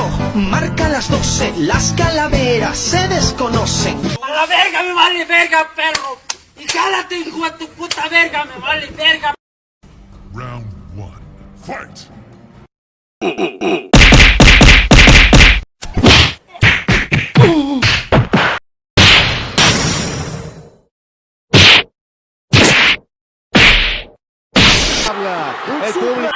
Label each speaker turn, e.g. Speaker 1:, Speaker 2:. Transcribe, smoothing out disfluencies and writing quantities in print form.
Speaker 1: sonido marca las 12, las calaveras se desconocen.
Speaker 2: A la verga me vale verga, perro. Y cállate, hijo de tu puta verga, me vale verga.
Speaker 3: Round 1. Fight!
Speaker 4: El público.